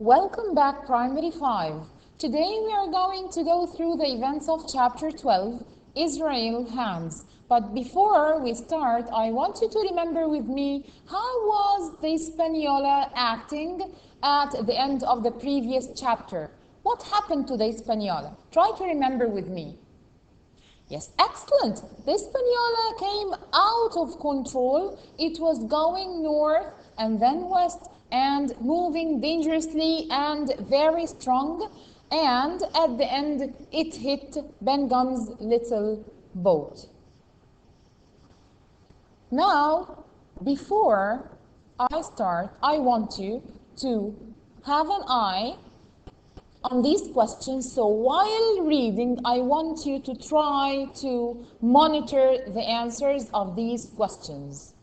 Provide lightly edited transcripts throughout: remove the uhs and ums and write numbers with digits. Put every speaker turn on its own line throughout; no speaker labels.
Welcome back, Primary 5. Today we are going to go through the events of Chapter 12, Israel Hands. But before we start, I want you to remember with me how was the Hispaniola acting at the end of the previous chapter. What happened to the Hispaniola? Try to remember with me. Yes, excellent. The Hispaniola came out of control. It was going north and then west and moving dangerously and very strong. And at the end, it hit Ben Gun's little boat. Now, before I start, I want you to have an eye on these questions. So while reading, I want you to try to monitor the answers of these questions.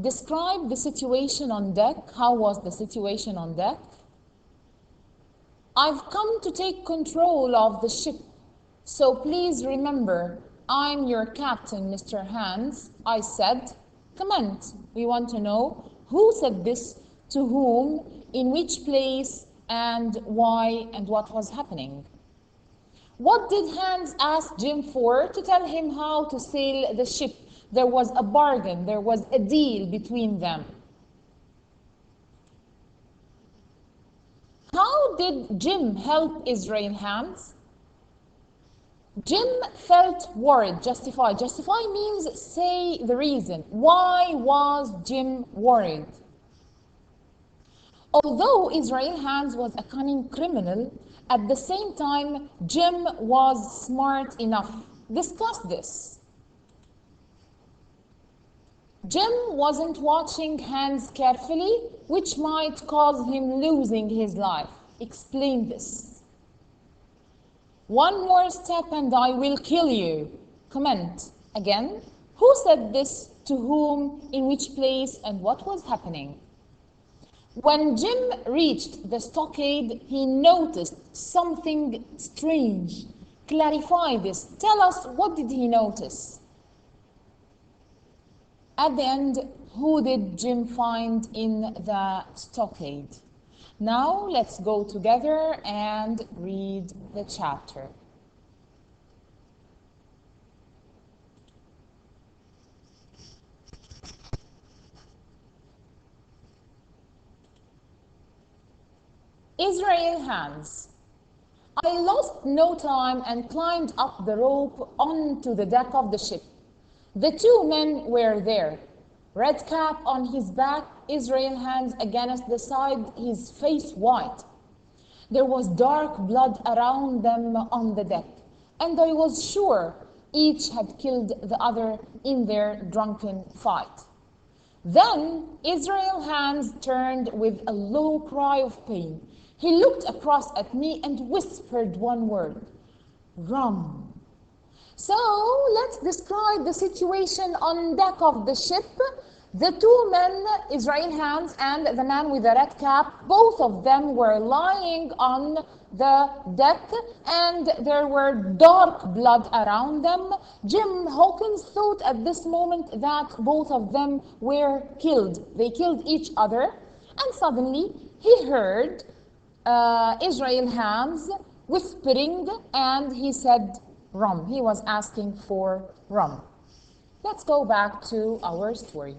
Describe the situation on deck. How was the situation on deck? I've come to take control of the ship. So please remember, I'm your captain, Mr. Hans. I said, comment. We want to know who said this, to whom, in which place, and why, and what was happening. What did Hans ask Jim for? To tell him how to sail the ship. There was a bargain, there was a deal between them. How did Jim help Israel Hans? Jim felt worried. Justify. Justify means say the reason. Why was Jim worried? Although Israel Hans was a cunning criminal, at the same time, Jim was smart enough. Discuss this. Jim wasn't watching Hans carefully, which might cause him losing his life. Explain this. One more step and I will kill you. Comment. Again, who said this, to whom, in which place, and what was happening? When Jim reached the stockade, he noticed something strange. Clarify this. Tell us, what did he notice? At the end, who did Jim find in the stockade? Now let's go together and read the chapter. Israel Hands. I lost no time and climbed up the rope onto the deck of the ship. The two men were there. Red cap on his back, Israel Hands against the side, his face white. There was dark blood around them on the deck, and I was sure each had killed the other in their drunken fight. Then Israel Hands turned with a low cry of pain. He looked across at me and whispered one word, rum. So let's describe the situation on deck of the ship. The two men, Israel Hands and the man with the red cap, both of them were lying on the deck and there were dark blood around them. Jim Hawkins thought at this moment that both of them were killed. They killed each other, and suddenly he heard Israel Hands whispering, and he said rum. He was asking for rum. Let's go back to our story.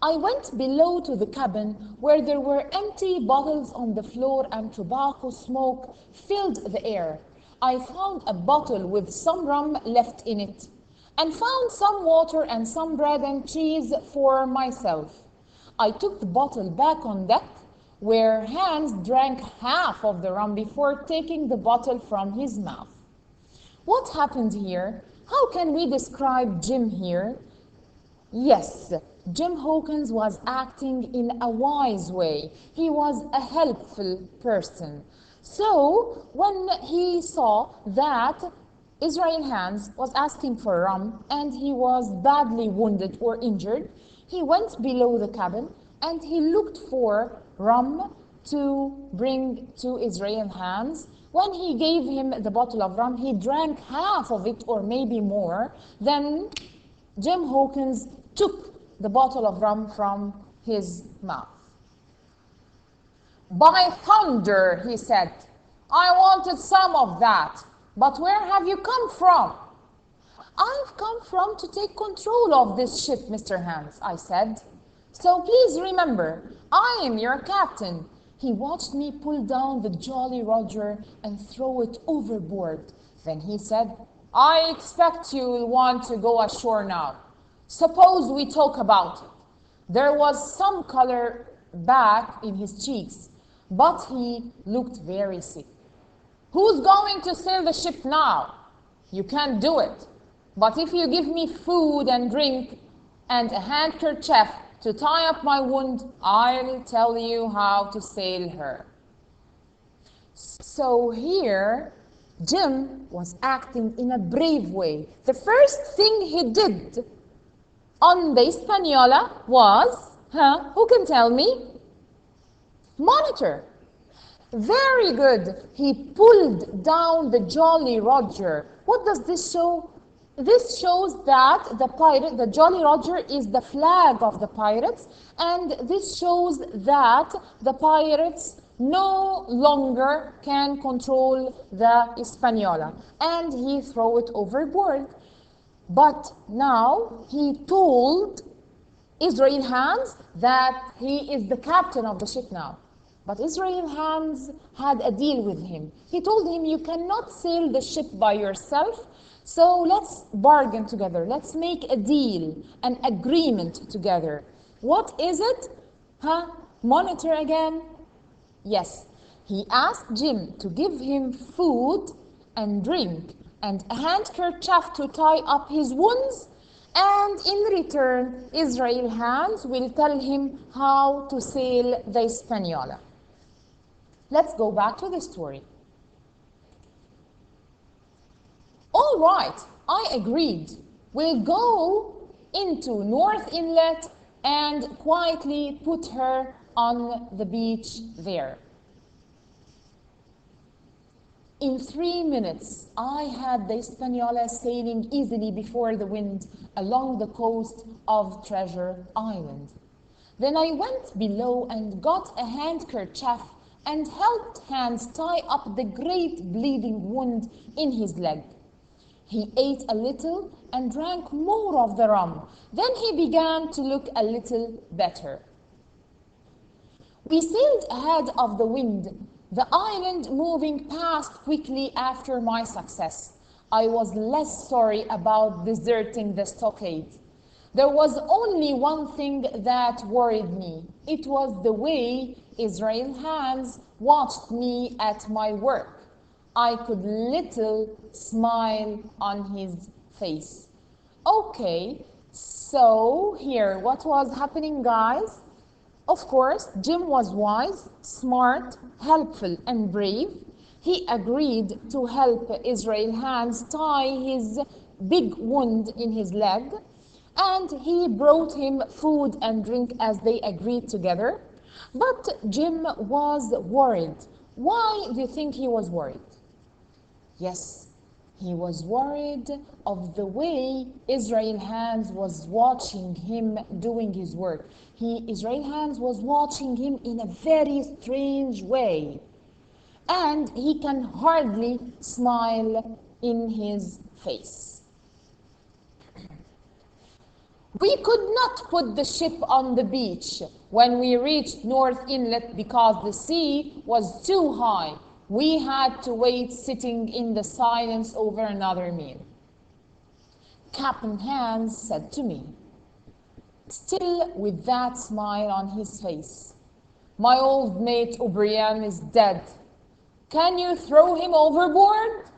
I went below to the cabin where there were empty bottles on the floor and tobacco smoke filled the air. I found a bottle with some rum left in it and found some water and some bread and cheese for myself. I took the bottle back on deck where Hans drank half of the rum before taking the bottle from his mouth. What happened here? How can we describe Jim here? Yes, Jim Hawkins was acting in a wise way. He was a helpful person. So when he saw that Israel Hands was asking for rum and he was badly wounded or injured, he went below the cabin and he looked for rum to bring to Israel Hands. When he gave him the bottle of rum, he drank half of it or maybe more. Then Jim Hawkins took the bottle of rum from his mouth. By thunder, he said, I wanted some of that, but where have you come from? I've come from to take control of this ship, Mr. Hans, I said. So please remember, I am your captain. He watched me pull down the Jolly Roger and throw it overboard. Then he said, I expect you want to go ashore now. Suppose we talk about it. There was some color back in his cheeks, but he looked very sick. Who's going to sail the ship now? You can't do it. But if you give me food and drink and a handkerchief to tie up my wound, I'll tell you how to sail her. So here, Jim was acting in a brave way. The first thing he did on the Hispaniola was, who can tell me? Monitor. Very good. He pulled down the Jolly Roger. What does this show? This shows that the Jolly Roger is the flag of the pirates, and this shows that the pirates no longer can control the Hispaniola, and he threw it overboard. But now he told Israel Hands that he is the captain of the ship now. But Israel Hands had a deal with him. He told him, you cannot sail the ship by yourself, so let's bargain together. Let's make a deal, an agreement together. What is it? Monitor again? Yes. He asked Jim to give him food and drink and a handkerchief to tie up his wounds, and in return, Israel Hands will tell him how to sail the Hispaniola. Let's go back to the story. All right, I agreed. We'll go into North Inlet and quietly put her on the beach there. In 3 minutes, I had the Hispaniola sailing easily before the wind along the coast of Treasure Island. Then I went below and got a handkerchief and helped Hans tie up the great bleeding wound in his leg. He ate a little and drank more of the rum. Then he began to look a little better. We sailed ahead of the wind, the island moving past quickly after my success. I was less sorry about deserting the stockade. There was only one thing that worried me. It was the way Israel Hands watched me at my work. I could little smile on his face. Okay, so here, what was happening, guys? Of course, Jim was wise, smart, helpful, and brave. He agreed to help Israel Hands tie his big wound in his leg, and he brought him food and drink as they agreed together. But Jim was worried. Why do you think he was worried? Yes, he was worried of the way Israel Hands was watching him doing his work. Israel Hands was watching him in a very strange way, and he can hardly smile in his face. We could not put the ship on the beach when we reached North Inlet because the sea was too high. We had to wait sitting in the silence over another meal. Captain Hans said to me, still with that smile on his face, my old mate O'Brien is dead. Can you throw him overboard?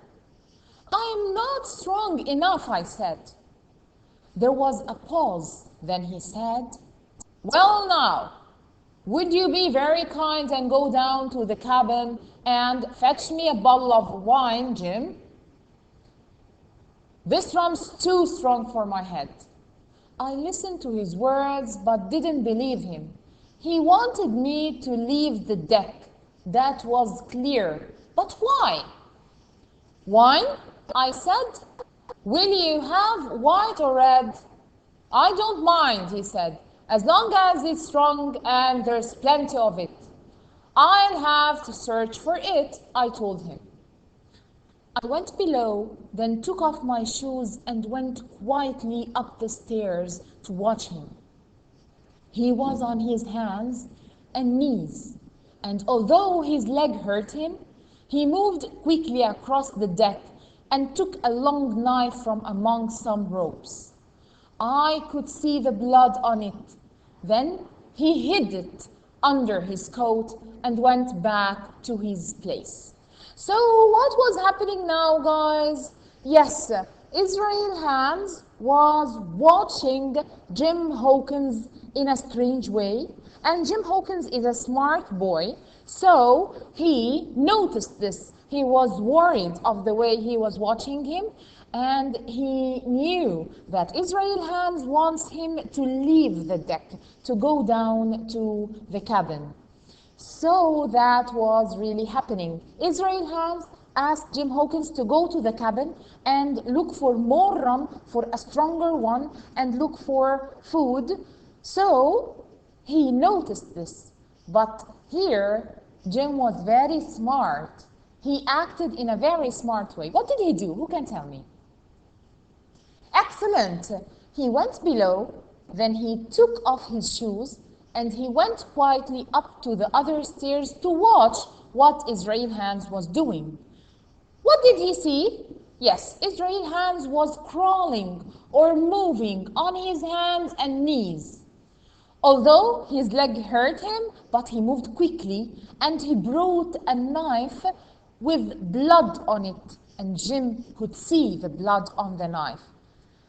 I am not strong enough, I said. There was a pause. Then he said, well now, would you be very kind and go down to the cabin and fetch me a bottle of wine, Jim? This rum's too strong for my head. I listened to his words but didn't believe him. He wanted me to leave the deck. That was clear. But why? Wine? I said. Will you have white or red? I don't mind, he said. As long as it's strong and there's plenty of it, I'll have to search for it, I told him. I went below, then took off my shoes and went quietly up the stairs to watch him. He was on his hands and knees, and although his leg hurt him, he moved quickly across the deck and took a long knife from among some ropes. I could see the blood on it. Then he hid it under his coat and went back to his place. So what was happening now, guys? Yes, Israel Hands was watching Jim Hawkins in a strange way, and Jim Hawkins is a smart boy, so he noticed this. He was worried of the way he was watching him, and he knew that Israel Hands wants him to leave the deck, to go down to the cabin. So that was really happening. Israel Hands asked Jim Hawkins to go to the cabin and look for more rum, for a stronger one, and look for food. So he noticed this. But here, Jim was very smart. He acted in a very smart way. What did he do? Who can tell me? Excellent. He went below, then he took off his shoes, and he went quietly up to the other stairs to watch what Israel Hands was doing. What did he see? Yes, Israel Hands was crawling or moving on his hands and knees. Although his leg hurt him, but he moved quickly and he brought a knife with blood on it, and Jim could see the blood on the knife.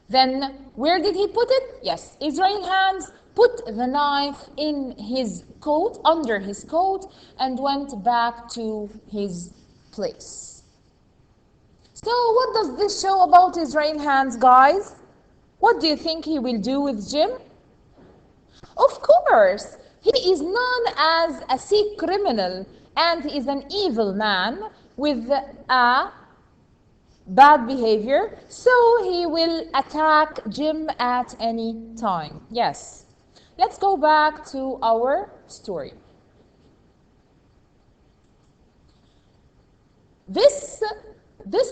Then where did he put it? Yes, Israel Hands put the knife in his coat, under his coat, and went back to his place. So what does this show about Israel Hands, guys? What do you think he will do with Jim? Of course, he is known as a sea criminal, and he is an evil man with a bad behavior, so he will attack Jim at any time. Yes. Let's go back to our story. This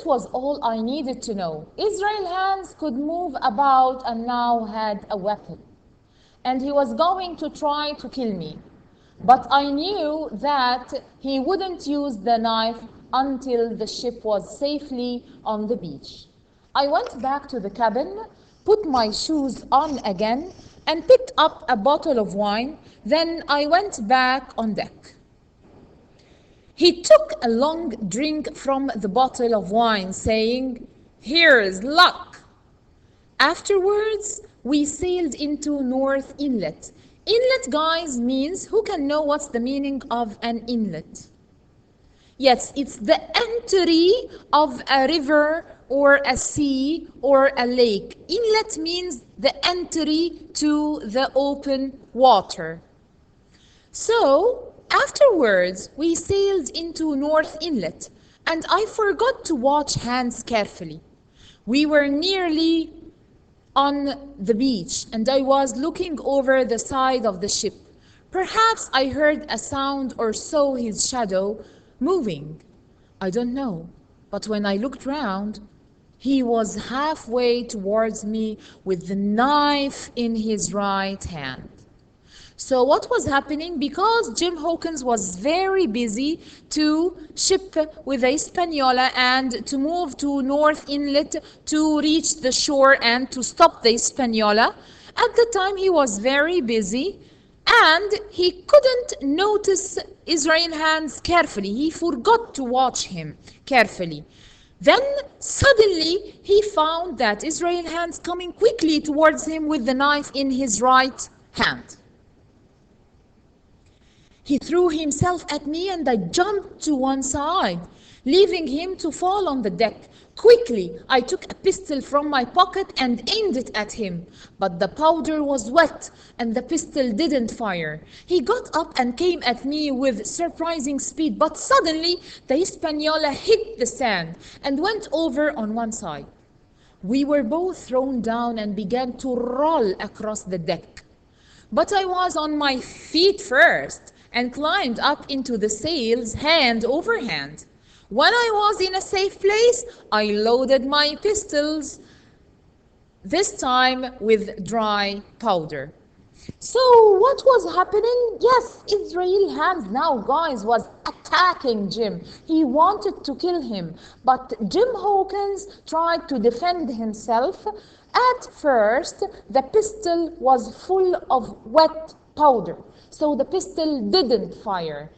was all I needed to know. Israel Hands could move about and now had a weapon. And he was going to try to kill me. But I knew that he wouldn't use the knife until the ship was safely on the beach. I went back to the cabin, put my shoes on again, and picked up a bottle of wine. Then I went back on deck. He took a long drink from the bottle of wine, saying, "Here's luck." Afterwards, we sailed into North Inlet. Inlet, guys, means, who can know what's the meaning of an inlet? Yes, it's the entry of a river or a sea or a lake. Inlet means the entry to the open water. So, afterwards, we sailed into North Inlet, and I forgot to watch Hands carefully. We were nearly on the beach, and I was looking over the side of the ship. Perhaps I heard a sound or saw his shadow moving. I don't know, but when I looked round, he was halfway towards me with the knife in his right hand. So what was happening? Because Jim Hawkins was very busy to ship with the Hispaniola and to move to North Inlet to reach the shore and to stop the Hispaniola. At the time he was very busy and he couldn't notice Israel Hands carefully. He forgot to watch him carefully. Then suddenly he found that Israel Hands coming quickly towards him with the knife in his right hand. He threw himself at me and I jumped to one side, leaving him to fall on the deck. Quickly, I took a pistol from my pocket and aimed it at him, but the powder was wet and the pistol didn't fire. He got up and came at me with surprising speed, but suddenly the Hispaniola hit the sand and went over on one side. We were both thrown down and began to roll across the deck. But I was on my feet first and climbed up into the sails hand over hand. When I was in a safe place, I loaded my pistols, this time with dry powder. So what was happening? Yes, Israel hands now, guys, was attacking Jim. He wanted to kill him, but Jim Hawkins tried to defend himself. At first, the pistol was full of wet powder, so the pistol didn't fire.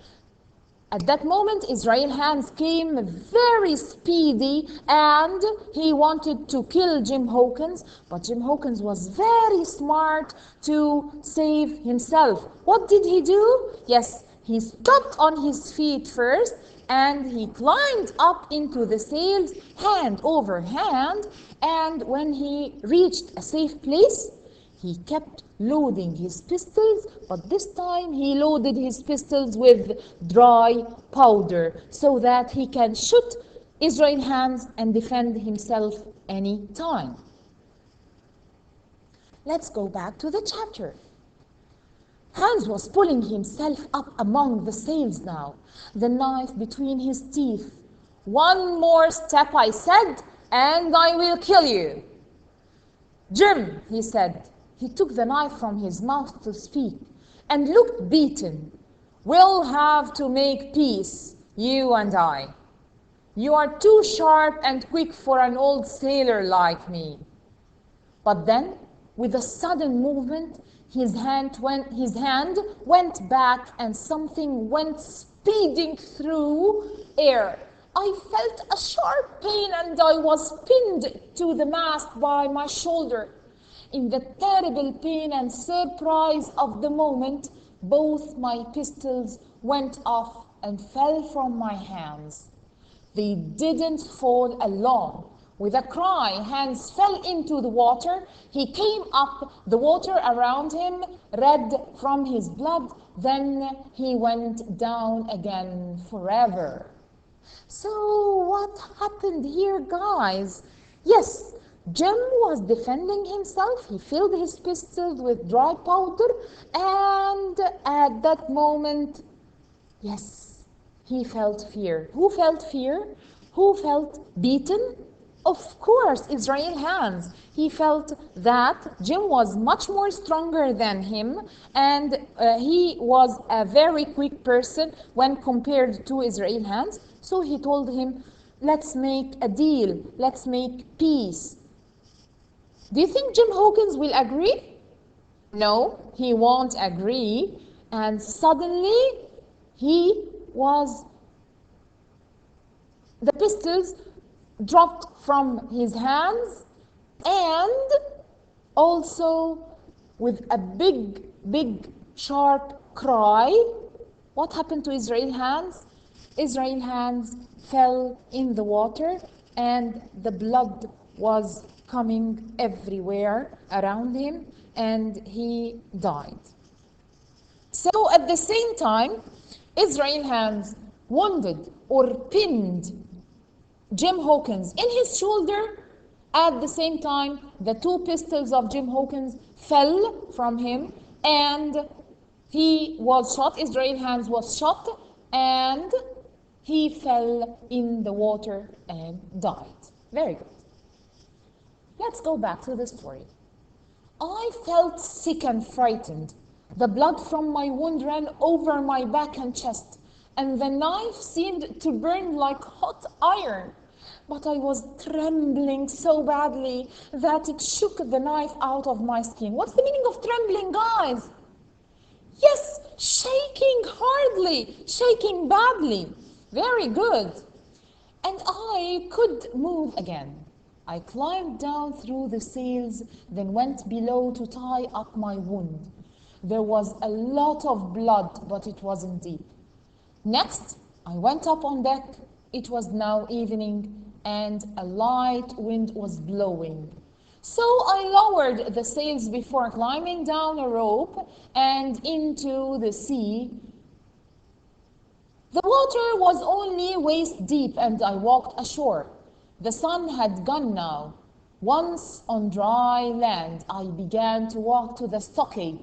At that moment, Israel hands came very speedy and he wanted to kill Jim Hawkins, but Jim Hawkins was very smart to save himself. What did he do? Yes, he stopped on his feet first and he climbed up into the sails hand over hand, and when he reached a safe place, he kept loading his pistols, but this time he loaded his pistols with dry powder so that he can shoot Israel hands and defend himself any time. Let's go back to the chapter. Hans was pulling himself up among the sails now, the knife between his teeth. One more step, I said, and I will kill you. Jim, he said. He took the knife from his mouth to speak and looked beaten. We'll have to make peace, you and I. You are too sharp and quick for an old sailor like me. But then, with a sudden movement, his hand went back and something went speeding through air. I felt a sharp pain and I was pinned to the mast by my shoulder. In the terrible pain and surprise of the moment, both my pistols went off and fell from my hands. They didn't fall alone. With a cry, Hans fell into the water. He came up, the water around him, red from his blood. Then he went down again forever. So what happened here, guys? Yes, Jim was defending himself. He filled his pistols with dry powder, and at that moment, yes, he felt fear. Who felt fear? Who felt beaten? Of course, Israel hands. He felt that Jim was much more stronger than him, and he was a very quick person when compared to Israel hands. So he told him, let's make a deal. Let's make peace. Do you think Jim Hawkins will agree? No, he won't agree. And suddenly, the pistols dropped from his hands, and also with a big, sharp cry, what happened to Israel hands? Israel hands fell in the water, and the blood was coming everywhere around him, and he died. So at the same time, Israel hands wounded or pinned Jim Hawkins in his shoulder. At the same time, the two pistols of Jim Hawkins fell from him, and he was shot. Israel hands was shot, and he fell in the water and died. Very good. Let's go back to the story. I felt sick and frightened. The blood from my wound ran over my back and chest, and the knife seemed to burn like hot iron. But I was trembling so badly that it shook the knife out of my skin. What's the meaning of trembling, guys? Yes, shaking hardly, shaking badly. Very good. And I could move again. I climbed down through the sails, then went below to tie up my wound. There was a lot of blood, but it wasn't deep. Next, I went up on deck. It was now evening, and a light wind was blowing. So I lowered the sails before climbing down a rope and into the sea. The water was only waist deep, and I walked ashore. The sun had gone now. Once on dry land, I began to walk to the stockade.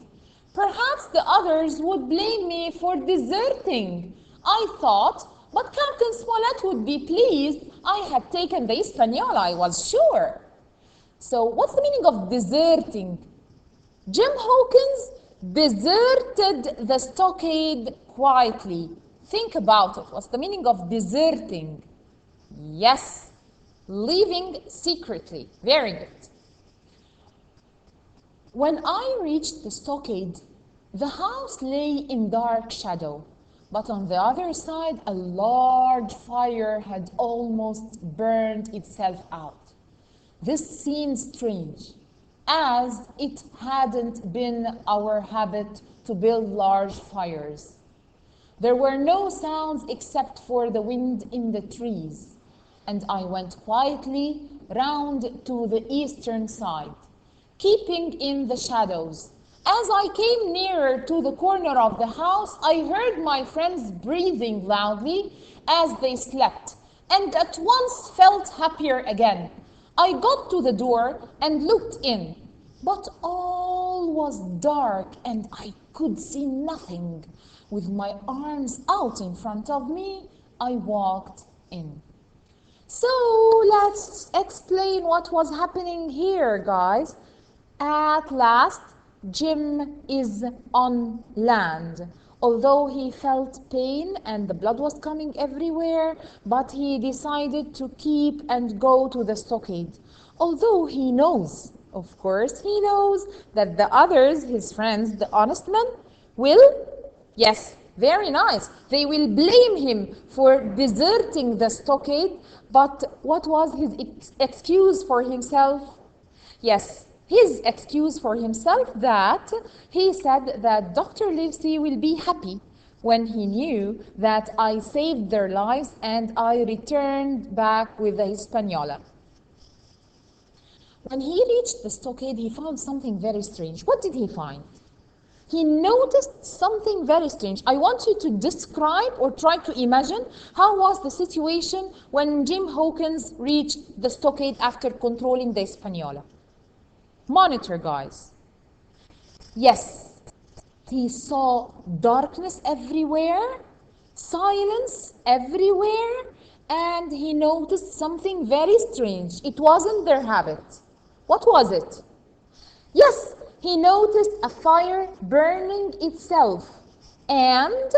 Perhaps the others would blame me for deserting, I thought, but Captain Smollett would be pleased. I had taken the Hispaniola, I was sure. So what's the meaning of deserting? Jim Hawkins deserted the stockade quietly. Think about it. What's the meaning of deserting? Yes, leaving secretly. Very good. When I reached the stockade, the house lay in dark shadow, but on the other side a large fire had almost burned itself out. This seemed strange, as it hadn't been our habit to build large fires. There were no sounds except for the wind in the trees, and I went quietly round to the eastern side, keeping in the shadows. As I came nearer to the corner of the house, I heard my friends breathing loudly as they slept, and at once felt happier again. I got to the door and looked in, but all was dark and I could see nothing. With my arms out in front of me, I walked in. So let's explain what was happening here, guys. At last, Jim is on land. Although he felt pain and the blood was coming everywhere, but he decided to keep and go to the stockade. Although he knows, of course, he knows that the others, his friends, the honest men, will, yes, very nice, they will blame him for deserting the stockade. But what was his excuse for himself? Yes, his excuse for himself that he said that Dr. Livesey will be happy when he knew that I saved their lives and I returned back with the Hispaniola. When he reached the stockade, he found something very strange. What did he find? He noticed something very strange. I want you to describe or try to imagine how was the situation when Jim Hawkins reached the stockade after controlling the Hispaniola. Monitor, guys. Yes, he saw darkness everywhere, silence everywhere, and he noticed something very strange. It wasn't their habit. What was it? Yes, he noticed a fire burning itself, and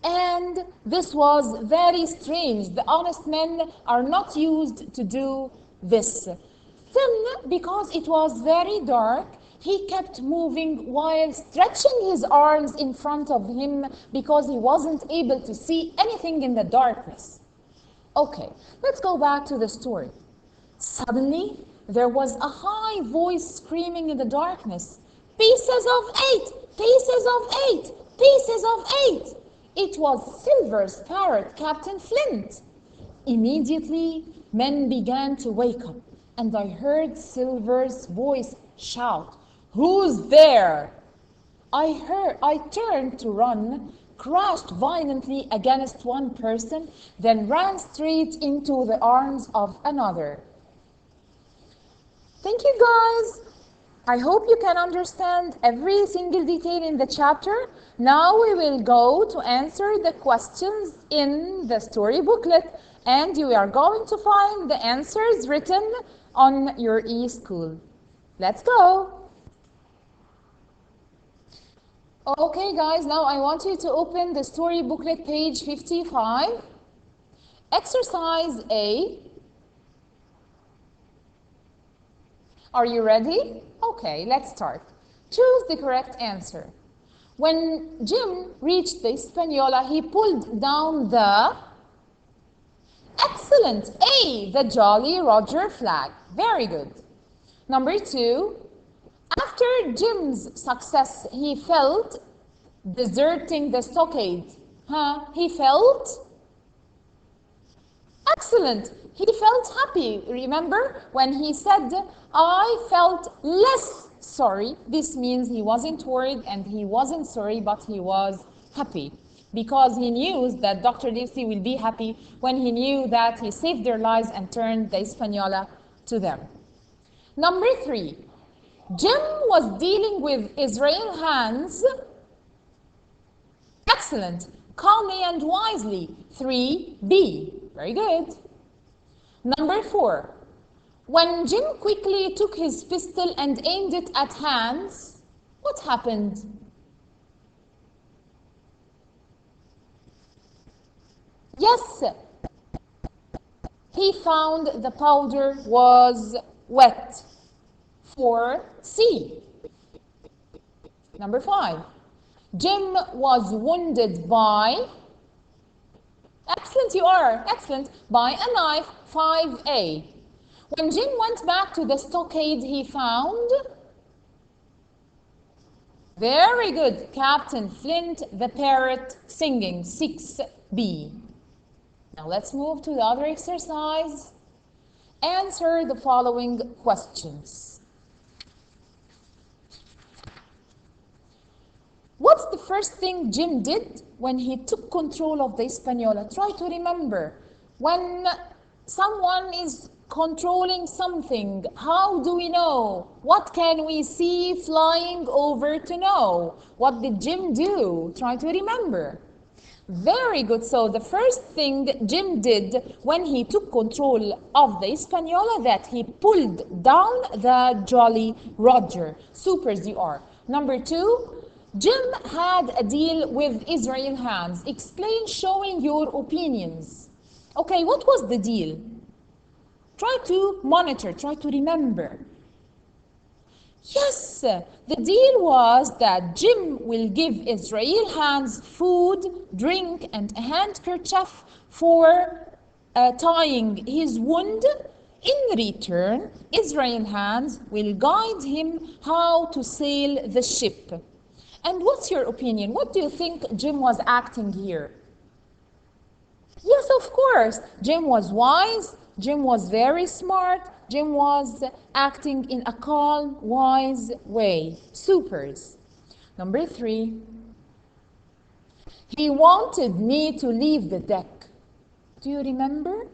and this was very strange. The honest men are not used to do this. Then, because it was very dark, he kept moving while stretching his arms in front of him because he wasn't able to see anything in the darkness. Okay, let's go back to the story. Suddenly, there was a high voice screaming in the darkness, "Pieces of 8! Pieces of 8! Pieces of 8!" It was Silver's parrot, Captain Flint. Immediately, men began to wake up, and I heard Silver's voice shout, "Who's there?" I turned to run, crashed violently against one person, then ran straight into the arms of another. Thank you, guys. I hope you can understand every single detail in the chapter. Now we will go to answer the questions in the story booklet, and you are going to find the answers written on your e-school. Let's go. Okay, guys, now I want you to open the story booklet, page 55. Exercise A. Are you ready? Okay, let's start. Choose the correct answer. When Jim reached the Hispaniola, he pulled down the... Excellent! A, the Jolly Roger flag. Very good. Number 2, after Jim's success, he felt deserting the stockade. He felt... Excellent. He felt happy. Remember when he said, "I felt less sorry." This means he wasn't worried and he wasn't sorry, but he was happy because he knew that Dr. Livesey will be happy when he knew that he saved their lives and turned the Hispaniola to them. Number 3. Jim was dealing with Israel hands. Excellent. Calmly and wisely. 3B. Very good. Number 4. When Jim quickly took his pistol and aimed it at Hans, what happened? Yes, he found the powder was wet. 4C. Number 5. Jim was wounded by, excellent you are, excellent, by a knife. 5A. When Jim went back to the stockade, he found, very good, Captain Flint the parrot singing. 6B. Now let's move to the other exercise. Answer the following questions. What's the first thing Jim did when he took control of the Hispaniola? Try to remember. When someone is controlling something, how do we know? What can we see flying over to know? What did Jim do? Try to remember. Very good. So the first thing Jim did when he took control of the Hispaniola, that he pulled down the Jolly Roger. Supers you are. Number 2, Jim had a deal with Israel hands. Explain, showing your opinions. Okay, what was the deal? Try to monitor, try to remember. Yes, the deal was that Jim will give Israel hands food, drink, and a handkerchief for tying his wound. In return, Israel hands will guide him how to sail the ship. And what's your opinion? What do you think Jim was acting here? Yes, of course. Jim was wise. Jim was very smart. Jim was acting in a calm, wise way. Supers. Number 3. He wanted me to leave the deck. Do you remember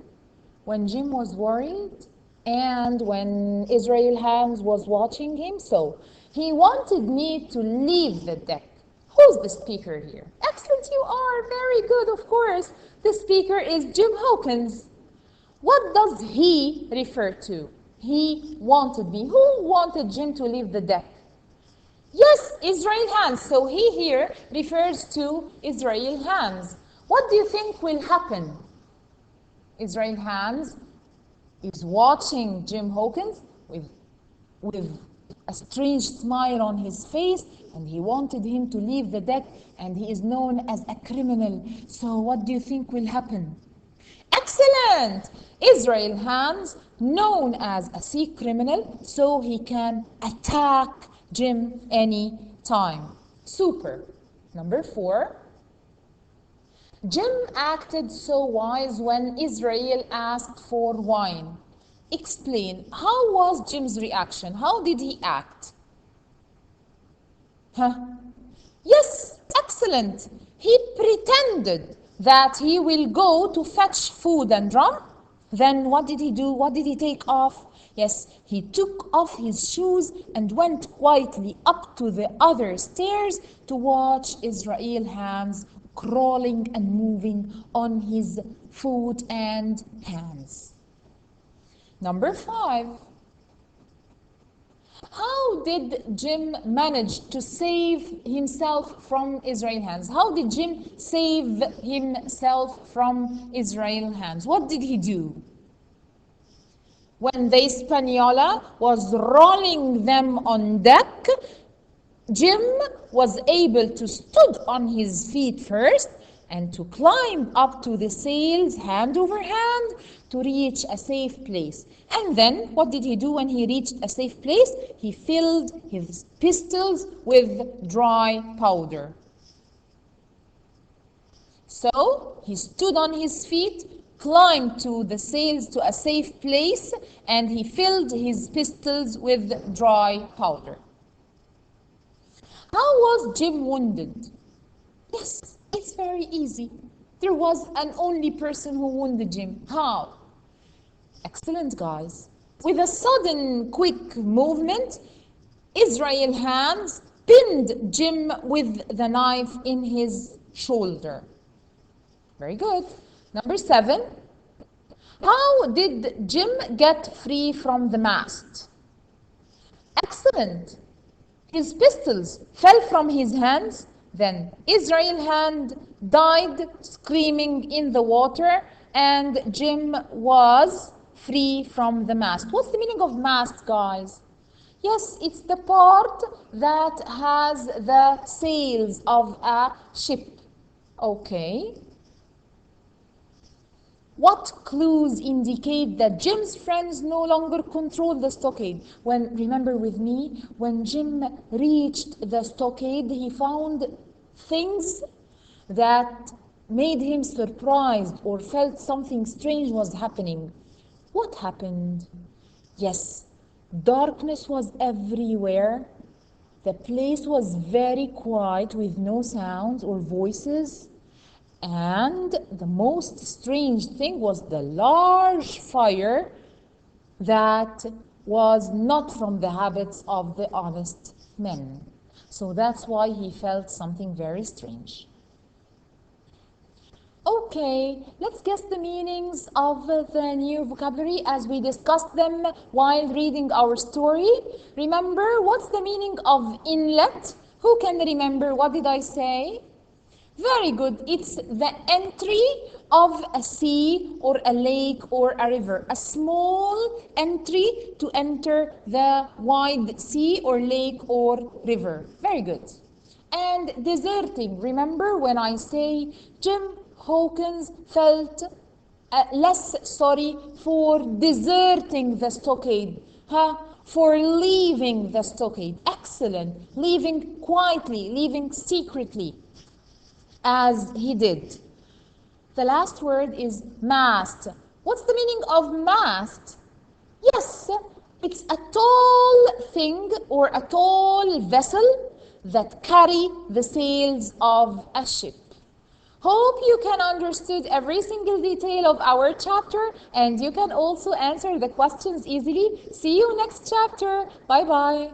when Jim was worried and when Israel Hands was watching him? So he wanted me to leave the deck. Who's the speaker here? Excellent, you are. Very good, of course. The speaker is Jim Hawkins. What does he refer to? He wanted me. Who wanted Jim to leave the deck? Yes, Israel Hands. So he here refers to Israel Hands. What do you think will happen? Israel Hands is watching Jim Hawkins with a strange smile on his face, and he wanted him to leave the deck, and he is known as a criminal. So what do you think will happen? Excellent! Israel Hands, known as a sea criminal, so he can attack Jim any time. Super. Number 4. Jim acted so wise when Israel asked for wine. Explain, how was Jim's reaction? How did he act? Yes, excellent. He pretended that he will go to fetch food and rum. Then what did he do? What did he take off? Yes, he took off his shoes and went quietly up to the other stairs to watch Israel Hands crawling and moving on his foot and hands. Number 5. How did Jim manage to save himself from Israel Hands? How did Jim save himself from Israel Hands? What did he do? When the Hispaniola was rolling them on deck, Jim was able to stood on his feet first and to climb up to the sails hand over hand to reach a safe place. And then what did he do when he reached a safe place? He filled his pistols with dry powder. So he stood on his feet, climbed to the sails to a safe place, and he filled his pistols with dry powder. How was Jim wounded? Yes, it's very easy. There was an only person who wounded Jim. How? Excellent, guys. With a sudden, quick movement, Israel's hands pinned Jim with the knife in his shoulder. Very good. Number 7. How did Jim get free from the mast? Excellent. His pistols fell from his hands. Then Israel's hand died screaming in the water, and Jim was free from the mast. What's the meaning of mast, guys? Yes, it's the part that has the sails of a ship. Okay. What clues indicate that Jim's friends no longer control the stockade? Remember with me, when Jim reached the stockade, he found things that made him surprised or felt something strange was happening. What happened? Yes, darkness was everywhere. The place was very quiet with no sounds or voices. And the most strange thing was the large fire that was not from the habits of the honest men. So that's why he felt something very strange. Okay, let's guess the meanings of the new vocabulary as we discussed them while reading our story. Remember, what's the meaning of inlet? Who can remember? What did I say? Very good. It's the entry of a sea or a lake or a river. A small entry to enter the wide sea or lake or river. Very good. And deserting. Remember when I say Jim Hawkins felt less sorry for deserting the stockade, for leaving the stockade. Excellent. Leaving quietly, leaving secretly, as he did. The last word is mast. What's the meaning of mast? Yes, it's a tall thing or a tall vessel that carry the sails of a ship. Hope you can understood every single detail of our chapter, and you can also answer the questions easily. See you next chapter. Bye bye.